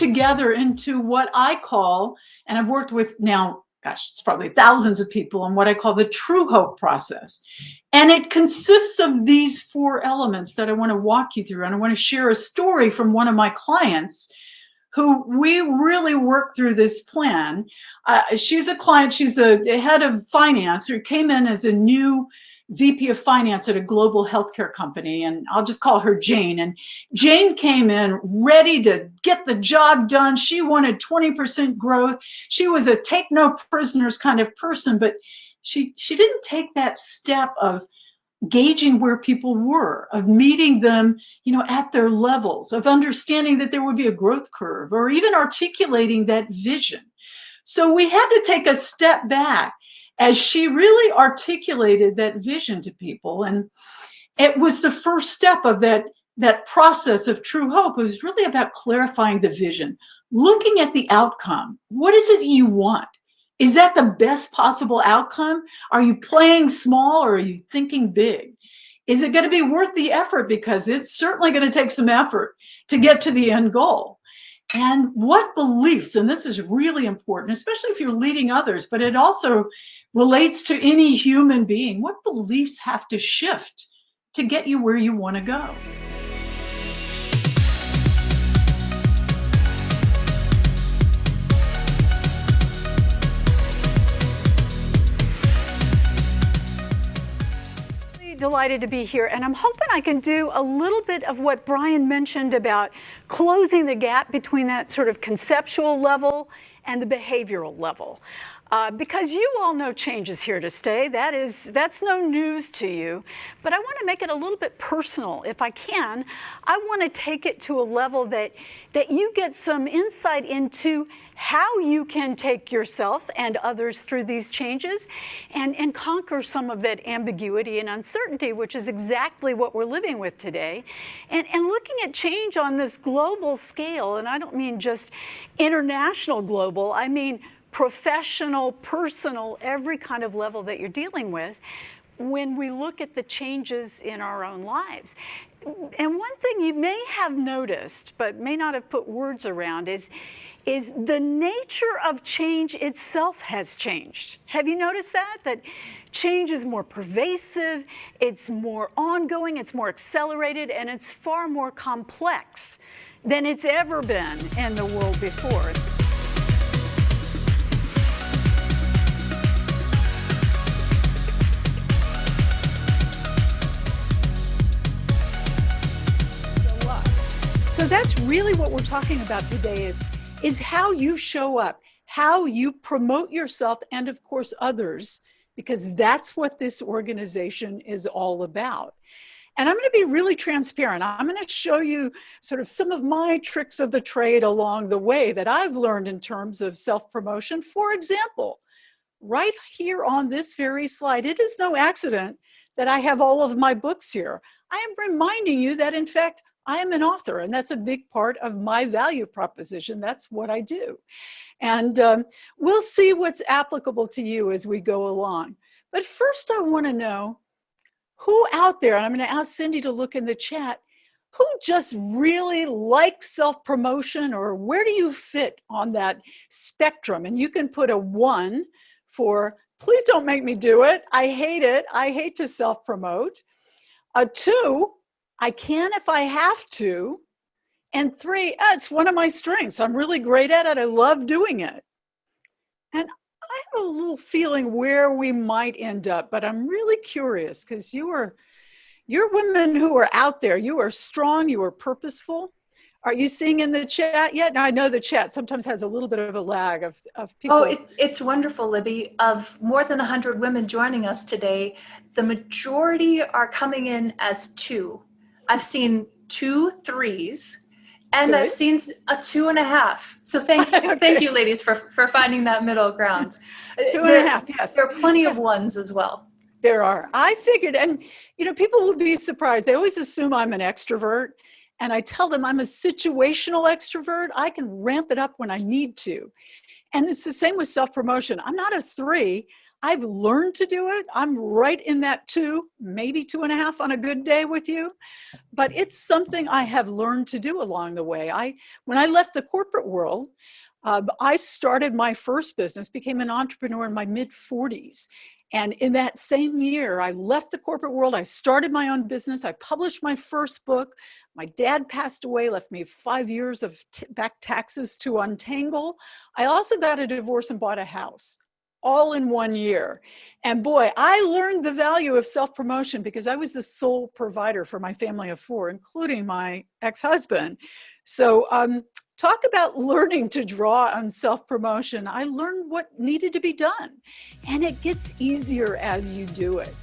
together into what I call, and I've worked with now, gosh, it's probably thousands of people on what I call the true hope process. And it consists of these 4 elements that I want to walk you through. And I want to share a story from one of my clients who we really worked through this plan. She's a client, she's a head of finance who came in as a new VP of finance at a global healthcare company, and I'll just call her Jane. And Jane came in ready to get the job done. She wanted 20% growth. She was a take no prisoners kind of person, but she didn't take that step of gauging where people were, of meeting them, at their levels, of understanding that there would be a growth curve, or even articulating that vision. So we had to take a step back as she really articulated that vision to people. And it was the first step of that process of true hope. It was really about clarifying the vision, looking at the outcome. What is it you want? Is that the best possible outcome? Are you playing small or are you thinking big? Is it going to be worth the effort? Because it's certainly going to take some effort to get to the end goal. And what beliefs, and this is really important, especially if you're leading others, but it also relates to any human being. What beliefs have to shift to get you where you want to go? Delighted to be here, and I'm hoping I can do a little bit of what Brian mentioned about closing the gap between that sort of conceptual level and the behavioral level. Because you all know change is here to stay. That's no news to you. But I want to make it a little bit personal. If I can, I want to take it to a level that you get some insight into how you can take yourself and others through these changes and conquer some of that ambiguity and uncertainty, which is exactly what we're living with today. And looking at change on this global scale, and I don't mean just international global, I mean professional, personal, every kind of level that you're dealing with when we look at the changes in our own lives. And one thing you may have noticed, but may not have put words around, is the nature of change itself has changed. Have you noticed that? That change is more pervasive, it's more ongoing, it's more accelerated, and it's far more complex than it's ever been in the world before. So that's really what we're talking about today is how you show up, how you promote yourself and of course others, because that's what this organization is all about. And I'm going to be really transparent. I'm going to show you sort of some of my tricks of the trade along the way that I've learned in terms of self-promotion. For example, right here on this very slide, it is no accident that I have all of my books here. I am reminding you that in fact, I am an author, and that's a big part of my value proposition. That's what I do. And we'll see what's applicable to you as we go along. But first, I want to know who out there, and I'm going to ask Cindy to look in the chat, who just really likes self-promotion, or where do you fit on that spectrum? And you can put a 1 for, please don't make me do it. I hate it. I hate to self-promote. A 2, I can if I have to. And 3, it's one of my strengths. I'm really great at it. I love doing it. And I have a little feeling where we might end up, but I'm really curious because you're women who are out there. You are strong. You are purposeful. Are you seeing in the chat yet? Now, I know the chat sometimes has a little bit of a lag of people. Oh, it's wonderful, Libby. Of more than 100 women joining us today, the majority are coming in as 2. I've seen 2 3s, and good. I've seen a 2.5. So thanks, okay. Thank you, ladies, for finding that middle ground. 2.5, yes. There are plenty of 1s as well. There are. I figured, and people would be surprised. They always assume I'm an extrovert, and I tell them I'm a situational extrovert. I can ramp it up when I need to. And it's the same with self-promotion. I'm not a 3. I've learned to do it. I'm right in that 2, maybe 2.5 on a good day with you. But it's something I have learned to do along the way. When I left the corporate world, I started my first business, became an entrepreneur in my mid-40s. And in that same year, I left the corporate world. I started my own business. I published my first book. My dad passed away, left me 5 years of back taxes to untangle. I also got a divorce and bought a house, all in 1 year. And boy, I learned the value of self-promotion because I was the sole provider for my family of 4, including my ex-husband. So talk about learning to draw on self-promotion. I learned what needed to be done, and it gets easier as you do it.